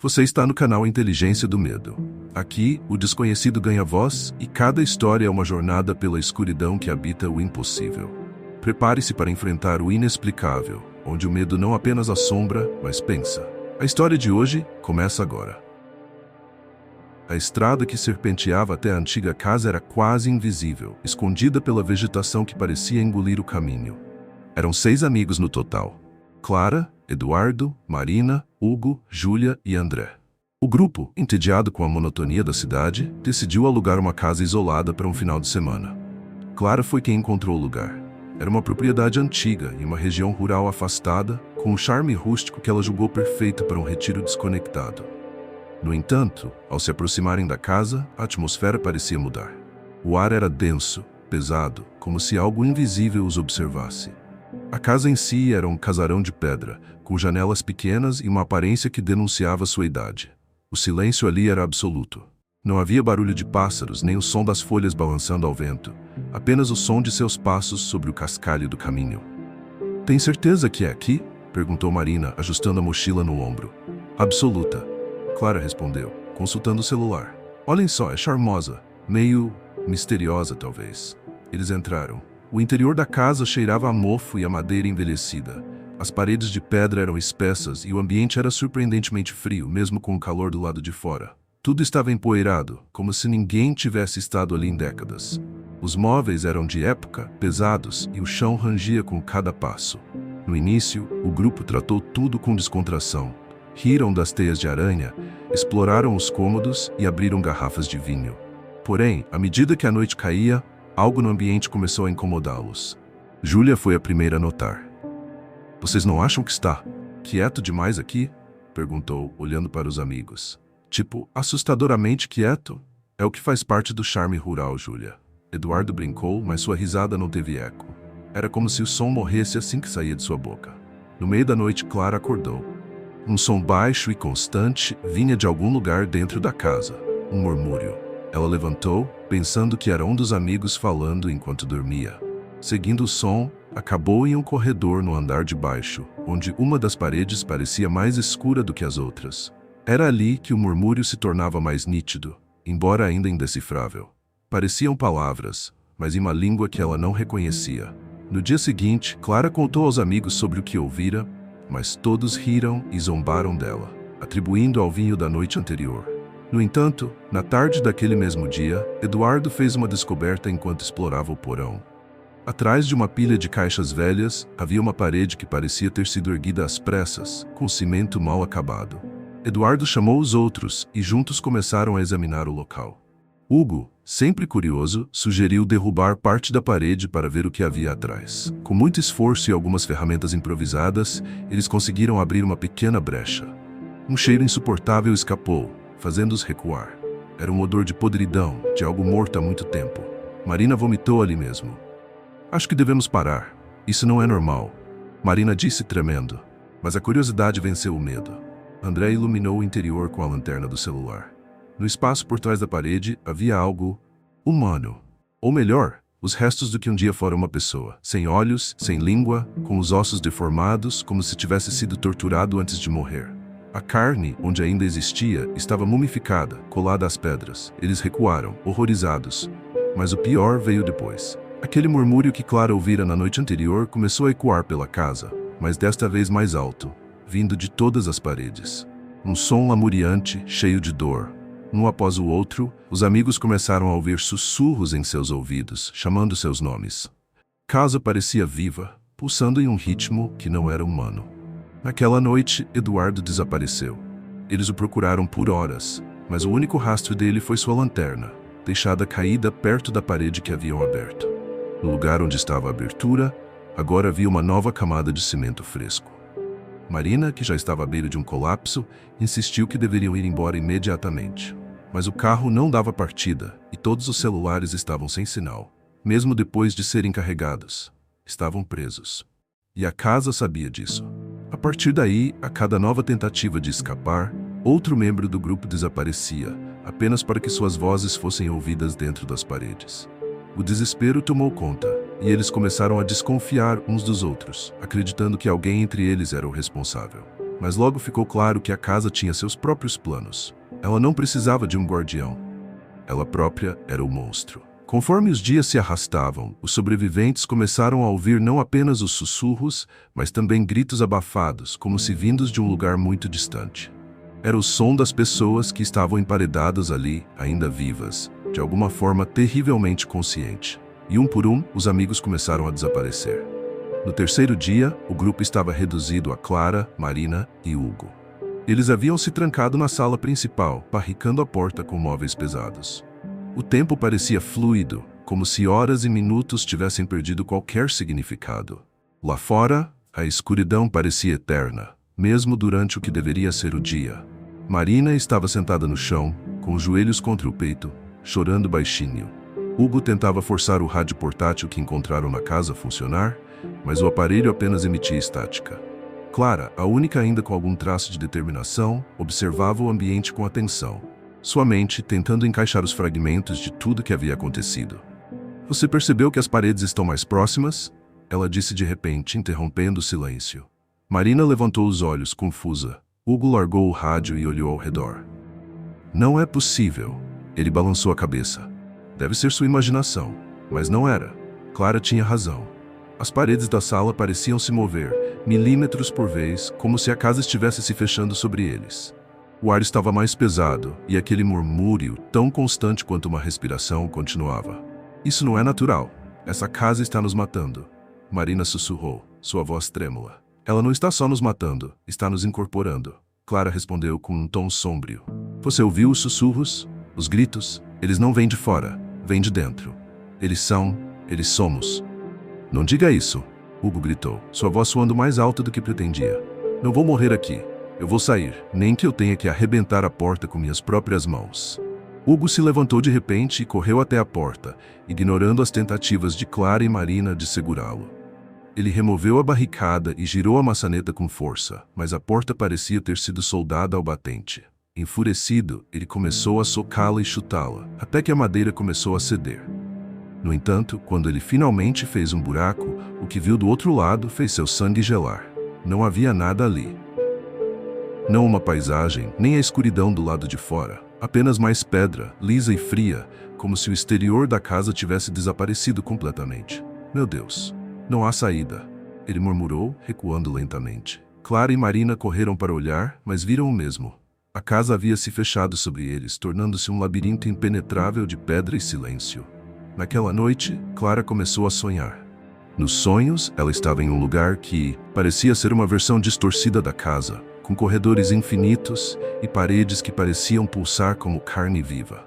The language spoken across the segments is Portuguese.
Você está no canal Inteligência do Medo. Aqui, o desconhecido ganha voz e cada história é uma jornada pela escuridão que habita o impossível. Prepare-se para enfrentar o inexplicável, onde o medo não apenas assombra, mas pensa. A história de hoje começa agora. A estrada que serpenteava até a antiga casa era quase invisível, escondida pela vegetação que parecia engolir o caminho. Eram 6 amigos no total: Clara, Eduardo, Marina, Hugo, Júlia e André. O grupo, entediado com a monotonia da cidade, decidiu alugar uma casa isolada para um final de semana. Clara foi quem encontrou o lugar. Era uma propriedade antiga, em uma região rural afastada, com um charme rústico que ela julgou perfeito para um retiro desconectado. No entanto, ao se aproximarem da casa, a atmosfera parecia mudar. O ar era denso, pesado, como se algo invisível os observasse. A casa em si era um casarão de pedra, com janelas pequenas e uma aparência que denunciava sua idade. O silêncio ali era absoluto. Não havia barulho de pássaros, nem o som das folhas balançando ao vento, apenas o som de seus passos sobre o cascalho do caminho. "Tem certeza que é aqui?" perguntou Marina, ajustando a mochila no ombro. "Absoluta", Clara respondeu, consultando o celular. "Olhem só, é charmosa, meio misteriosa talvez." Eles entraram. O interior da casa cheirava a mofo e a madeira envelhecida. As paredes de pedra eram espessas e o ambiente era surpreendentemente frio, mesmo com o calor do lado de fora. Tudo estava empoeirado, como se ninguém tivesse estado ali em décadas. Os móveis eram de época, pesados, e o chão rangia com cada passo. No início, o grupo tratou tudo com descontração. Riram das teias de aranha, exploraram os cômodos e abriram garrafas de vinho. Porém, à medida que a noite caía, algo no ambiente começou a incomodá-los. Júlia foi a primeira a notar. "Vocês não acham que está quieto demais aqui?" perguntou, olhando para os amigos. "Tipo, assustadoramente quieto? É o que faz parte do charme rural, Júlia." Eduardo brincou, mas sua risada não teve eco. Era como se o som morresse assim que saía de sua boca. No meio da noite, Clara acordou. Um som baixo e constante vinha de algum lugar dentro da casa. Um murmúrio. Ela levantou, pensando que era um dos amigos falando enquanto dormia. Seguindo o som, acabou em um corredor no andar de baixo, onde uma das paredes parecia mais escura do que as outras. Era ali que o murmúrio se tornava mais nítido, embora ainda indecifrável. Pareciam palavras, mas em uma língua que ela não reconhecia. No dia seguinte, Clara contou aos amigos sobre o que ouvira, mas todos riram e zombaram dela, atribuindo ao vinho da noite anterior. No entanto, na tarde daquele mesmo dia, Eduardo fez uma descoberta enquanto explorava o porão. Atrás de uma pilha de caixas velhas, havia uma parede que parecia ter sido erguida às pressas, com cimento mal acabado. Eduardo chamou os outros e juntos começaram a examinar o local. Hugo, sempre curioso, sugeriu derrubar parte da parede para ver o que havia atrás. Com muito esforço e algumas ferramentas improvisadas, eles conseguiram abrir uma pequena brecha. Um cheiro insuportável escapou, fazendo-os recuar. Era um odor de podridão, de algo morto há muito tempo. Marina vomitou ali mesmo. "Acho que devemos parar. Isso não é normal", Marina disse tremendo. Mas a curiosidade venceu o medo. André iluminou o interior com a lanterna do celular. No espaço por trás da parede havia algo humano. Ou melhor, os restos do que um dia fora uma pessoa. Sem olhos, sem língua, com os ossos deformados, como se tivesse sido torturado antes de morrer. A carne, onde ainda existia, estava mumificada, colada às pedras. Eles recuaram, horrorizados. Mas o pior veio depois. Aquele murmúrio que Clara ouvira na noite anterior começou a ecoar pela casa, mas desta vez mais alto, vindo de todas as paredes. Um som lamuriante, cheio de dor. Um após o outro, os amigos começaram a ouvir sussurros em seus ouvidos, chamando seus nomes. A casa parecia viva, pulsando em um ritmo que não era humano. Naquela noite, Eduardo desapareceu. Eles o procuraram por horas, mas o único rastro dele foi sua lanterna, deixada caída perto da parede que haviam aberto. No lugar onde estava a abertura, agora havia uma nova camada de cimento fresco. Marina, que já estava à beira de um colapso, insistiu que deveriam ir embora imediatamente. Mas o carro não dava partida e todos os celulares estavam sem sinal. Mesmo depois de serem carregados, estavam presos. E a casa sabia disso. A partir daí, a cada nova tentativa de escapar, outro membro do grupo desaparecia, apenas para que suas vozes fossem ouvidas dentro das paredes. O desespero tomou conta, e eles começaram a desconfiar uns dos outros, acreditando que alguém entre eles era o responsável. mas logo ficou claro que a casa tinha seus próprios planos. Ela não precisava de um guardião. Ela própria era o monstro. Conforme os dias se arrastavam, os sobreviventes começaram a ouvir não apenas os sussurros, mas também gritos abafados, como se vindos de um lugar muito distante. Era o som das pessoas que estavam emparedadas ali, ainda vivas, de alguma forma terrivelmente consciente. E um por um, os amigos começaram a desaparecer. No terceiro dia, o grupo estava reduzido a Clara, Marina e Hugo. Eles haviam se trancado na sala principal, barricando a porta com móveis pesados. O tempo parecia fluido, como se horas e minutos tivessem perdido qualquer significado. Lá fora, a escuridão parecia eterna, mesmo durante o que deveria ser o dia. Marina estava sentada no chão, com os joelhos contra o peito, chorando baixinho. Hugo tentava forçar o rádio portátil que encontraram na casa a funcionar, mas o aparelho apenas emitia estática. Clara, a única ainda com algum traço de determinação, observava o ambiente com atenção, sua mente tentando encaixar os fragmentos de tudo que havia acontecido. "Você percebeu que as paredes estão mais próximas?" Ela disse de repente, interrompendo o silêncio. Marina levantou os olhos, confusa. Hugo largou o rádio e olhou ao redor. "Não é possível." Ele balançou a cabeça. "Deve ser sua imaginação." Mas não era. Clara tinha razão. As paredes da sala pareciam se mover, milímetros por vez, como se a casa estivesse se fechando sobre eles. O ar estava mais pesado, e aquele murmúrio, tão constante quanto uma respiração, continuava. "Isso não é natural. Essa casa está nos matando." Marina sussurrou, sua voz trêmula. "Ela não está só nos matando, está nos incorporando." Clara respondeu com um tom sombrio. "Você ouviu os sussurros? Os gritos? Eles não vêm de fora, vêm de dentro. Eles somos." "Não diga isso," Hugo gritou, sua voz soando mais alta do que pretendia. "Não vou morrer aqui. Eu vou sair, nem que eu tenha que arrebentar a porta com minhas próprias mãos." Hugo se levantou de repente e correu até a porta, ignorando as tentativas de Clara e Marina de segurá-lo. Ele removeu a barricada e girou a maçaneta com força, mas a porta parecia ter sido soldada ao batente. Enfurecido, ele começou a socá-la e chutá-la, até que a madeira começou a ceder. No entanto, quando ele finalmente fez um buraco, o que viu do outro lado fez seu sangue gelar. Não havia nada ali. Não uma paisagem, nem a escuridão do lado de fora. Apenas mais pedra, lisa e fria, como se o exterior da casa tivesse desaparecido completamente. "Meu Deus, não há saída," ele murmurou, recuando lentamente. Clara e Marina correram para olhar, mas viram o mesmo. A casa havia se fechado sobre eles, tornando-se um labirinto impenetrável de pedra e silêncio. Naquela noite, Clara começou a sonhar. Nos sonhos, ela estava em um lugar que parecia ser uma versão distorcida da casa, com corredores infinitos e paredes que pareciam pulsar como carne viva.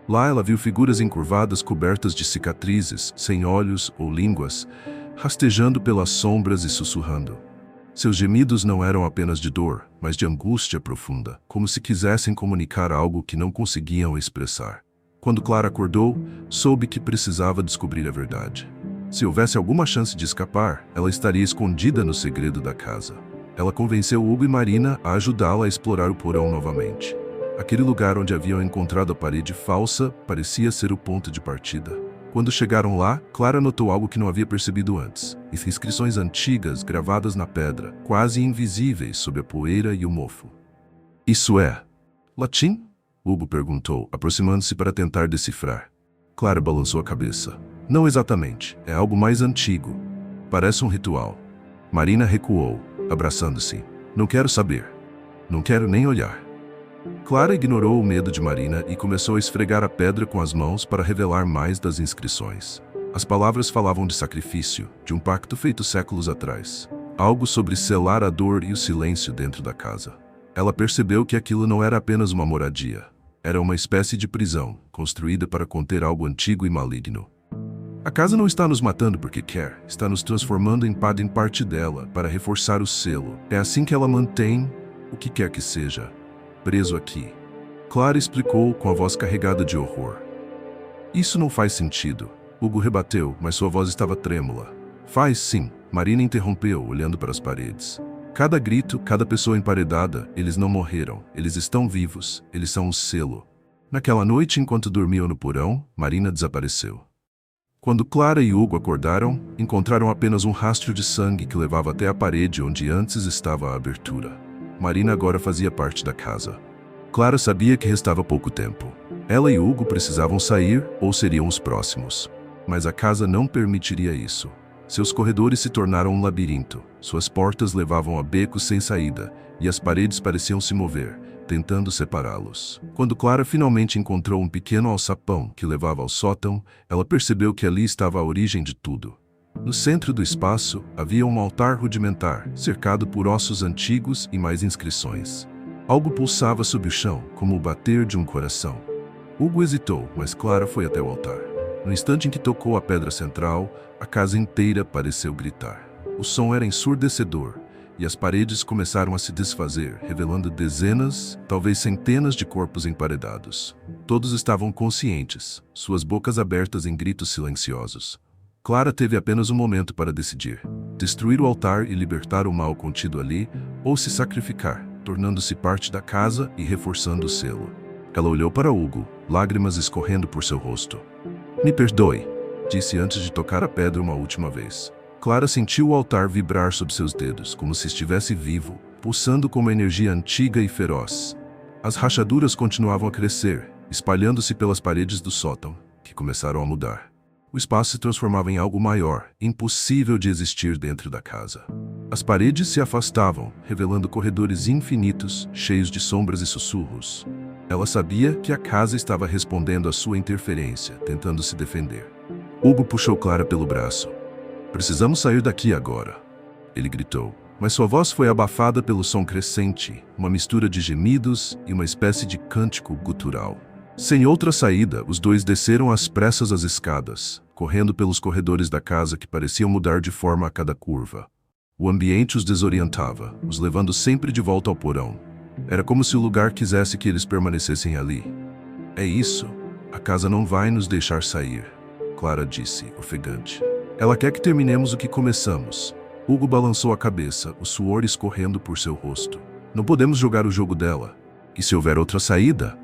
Lá ela viu figuras encurvadas cobertas de cicatrizes, sem olhos ou línguas, rastejando pelas sombras e sussurrando. Seus gemidos não eram apenas de dor, mas de angústia profunda, como se quisessem comunicar algo que não conseguiam expressar. Quando Clara acordou, soube que precisava descobrir a verdade. Se houvesse alguma chance de escapar, ela estaria escondida no segredo da casa. Ela convenceu Hugo e Marina a ajudá-la a explorar o porão novamente. Aquele lugar onde haviam encontrado a parede falsa parecia ser o ponto de partida. Quando chegaram lá, Clara notou algo que não havia percebido antes. Inscrições antigas gravadas na pedra, quase invisíveis sob a poeira e o mofo. "Isso é latim?" Hugo perguntou, aproximando-se para tentar decifrar. Clara balançou a cabeça. "Não exatamente, é algo mais antigo. Parece um ritual." Marina recuou, abraçando-se. "Não quero saber. Não quero nem olhar." Clara ignorou o medo de Marina e começou a esfregar a pedra com as mãos para revelar mais das inscrições. As palavras falavam de sacrifício, de um pacto feito séculos atrás. Algo sobre selar a dor e o silêncio dentro da casa. Ela percebeu que aquilo não era apenas uma moradia. Era uma espécie de prisão, construída para conter algo antigo e maligno. "A casa não está nos matando porque quer, está nos transformando em parte dela, para reforçar o selo. É assim que ela mantém, o que quer que seja, preso aqui." Clara explicou com a voz carregada de horror. "Isso não faz sentido." Hugo rebateu, mas sua voz estava trêmula. "Faz sim," Marina interrompeu, olhando para as paredes. "Cada grito, cada pessoa emparedada, eles não morreram, eles estão vivos, eles são um selo." Naquela noite, enquanto dormiam no porão, Marina desapareceu. Quando Clara e Hugo acordaram, encontraram apenas um rastro de sangue que levava até a parede onde antes estava a abertura. Marina agora fazia parte da casa. Clara sabia que restava pouco tempo. Ela e Hugo precisavam sair ou seriam os próximos. Mas a casa não permitiria isso. Seus corredores se tornaram um labirinto. Suas portas levavam a becos sem saída e as paredes pareciam se mover, tentando separá-los. Quando Clara finalmente encontrou um pequeno alçapão que levava ao sótão, ela percebeu que ali estava a origem de tudo. No centro do espaço, havia um altar rudimentar, cercado por ossos antigos e mais inscrições. Algo pulsava sob o chão, como o bater de um coração. Hugo hesitou, mas Clara foi até o altar. No instante em que tocou a pedra central, a casa inteira pareceu gritar. O som era ensurdecedor, e as paredes começaram a se desfazer, revelando dezenas, talvez centenas de corpos emparedados. Todos estavam conscientes, suas bocas abertas em gritos silenciosos. Clara teve apenas um momento para decidir: destruir o altar e libertar o mal contido ali, ou se sacrificar, tornando-se parte da casa e reforçando o selo. Ela olhou para Hugo, lágrimas escorrendo por seu rosto. "Me perdoe", disse antes de tocar a pedra uma última vez. Clara sentiu o altar vibrar sob seus dedos, como se estivesse vivo, pulsando com uma energia antiga e feroz. As rachaduras continuavam a crescer, espalhando-se pelas paredes do sótão, que começaram a mudar. O espaço se transformava em algo maior, impossível de existir dentro da casa. As paredes se afastavam, revelando corredores infinitos, cheios de sombras e sussurros. Ela sabia que a casa estava respondendo à sua interferência, tentando se defender. Hugo puxou Clara pelo braço. "Precisamos sair daqui agora", ele gritou, mas sua voz foi abafada pelo som crescente, uma mistura de gemidos e uma espécie de cântico gutural. Sem outra saída, os dois desceram às pressas as escadas, correndo pelos corredores da casa que pareciam mudar de forma a cada curva. O ambiente os desorientava, os levando sempre de volta ao porão. Era como se o lugar quisesse que eles permanecessem ali. "É isso. A casa não vai nos deixar sair", Clara disse, ofegante. "Ela quer que terminemos o que começamos." Hugo balançou a cabeça, o suor escorrendo por seu rosto. "Não podemos jogar o jogo dela. E se houver outra saída?"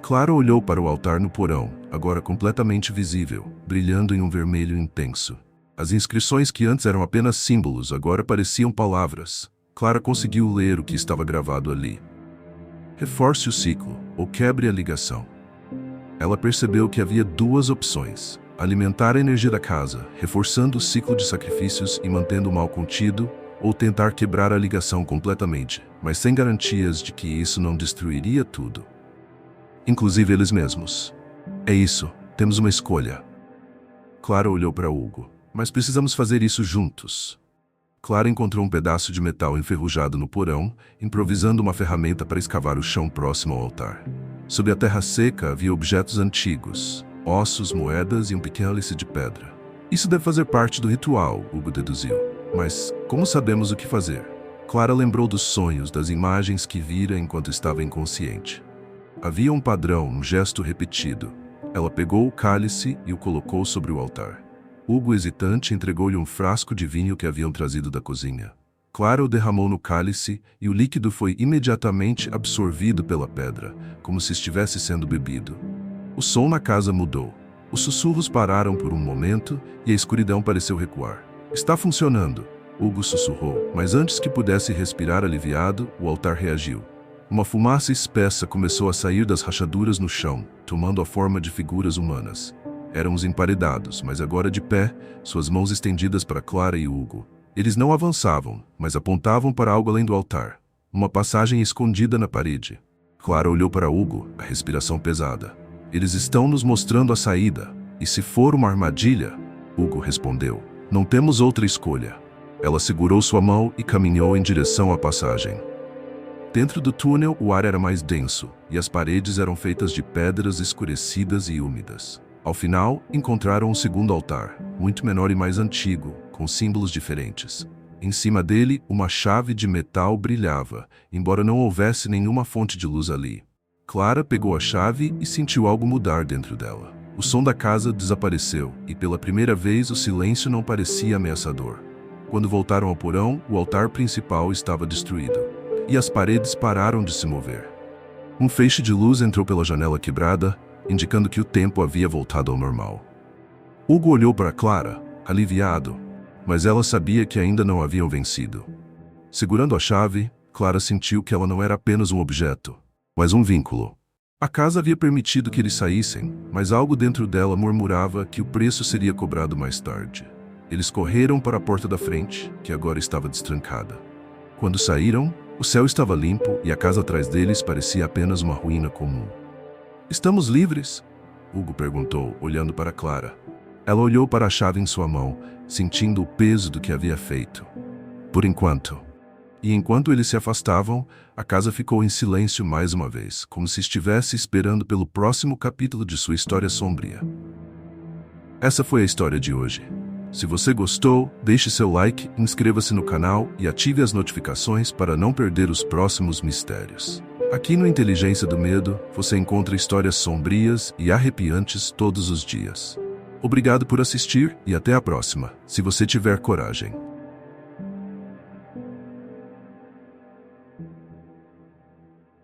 Clara olhou para o altar no porão, agora completamente visível, brilhando em um vermelho intenso. As inscrições que antes eram apenas símbolos agora pareciam palavras. Clara conseguiu ler o que estava gravado ali. "Reforce o ciclo, ou quebre a ligação." Ela percebeu que havia duas opções: alimentar a energia da casa, reforçando o ciclo de sacrifícios e mantendo o mal contido, ou tentar quebrar a ligação completamente, mas sem garantias de que isso não destruiria tudo. Inclusive eles mesmos. "É isso, temos uma escolha." Clara olhou para Hugo. "Mas precisamos fazer isso juntos." Clara encontrou um pedaço de metal enferrujado no porão, improvisando uma ferramenta para escavar o chão próximo ao altar. Sob a terra seca havia objetos antigos, ossos, moedas e um pequeno alicerce de pedra. "Isso deve fazer parte do ritual", Hugo deduziu. "Mas como sabemos o que fazer?" Clara lembrou dos sonhos, das imagens que vira enquanto estava inconsciente. Havia um padrão, um gesto repetido. Ela pegou o cálice e o colocou sobre o altar. Hugo, hesitante, entregou-lhe um frasco de vinho que haviam trazido da cozinha. Clara o derramou no cálice e o líquido foi imediatamente absorvido pela pedra, como se estivesse sendo bebido. O som na casa mudou. Os sussurros pararam por um momento e a escuridão pareceu recuar. "Está funcionando", Hugo sussurrou, mas antes que pudesse respirar aliviado, o altar reagiu. Uma fumaça espessa começou a sair das rachaduras no chão, tomando a forma de figuras humanas. Eram os emparedados, mas agora de pé, suas mãos estendidas para Clara e Hugo. Eles não avançavam, mas apontavam para algo além do altar. Uma passagem escondida na parede. Clara olhou para Hugo, a respiração pesada. "Eles estão nos mostrando a saída. E se for uma armadilha?" Hugo respondeu. "Não temos outra escolha." Ela segurou sua mão e caminhou em direção à passagem. Dentro do túnel, o ar era mais denso, e as paredes eram feitas de pedras escurecidas e úmidas. Ao final, encontraram um segundo altar, muito menor e mais antigo, com símbolos diferentes. Em cima dele, uma chave de metal brilhava, embora não houvesse nenhuma fonte de luz ali. Clara pegou a chave e sentiu algo mudar dentro dela. O som da casa desapareceu, e pela primeira vez o silêncio não parecia ameaçador. Quando voltaram ao porão, o altar principal estava destruído, e as paredes pararam de se mover. Um feixe de luz entrou pela janela quebrada, indicando que o tempo havia voltado ao normal. Hugo olhou para Clara, aliviado, mas ela sabia que ainda não haviam vencido. Segurando a chave, Clara sentiu que ela não era apenas um objeto, mas um vínculo. A casa havia permitido que eles saíssem, mas algo dentro dela murmurava que o preço seria cobrado mais tarde. Eles correram para a porta da frente, que agora estava destrancada. Quando saíram, o céu estava limpo e a casa atrás deles parecia apenas uma ruína comum. "Estamos livres?" Hugo perguntou, olhando para Clara. Ela olhou para a chave em sua mão, sentindo o peso do que havia feito. Por enquanto. E enquanto eles se afastavam, a casa ficou em silêncio mais uma vez, como se estivesse esperando pelo próximo capítulo de sua história sombria. Essa foi a história de hoje. Se você gostou, deixe seu like, inscreva-se no canal e ative as notificações para não perder os próximos mistérios. Aqui no Inteligência do Medo, você encontra histórias sombrias e arrepiantes todos os dias. Obrigado por assistir e até a próxima, se você tiver coragem.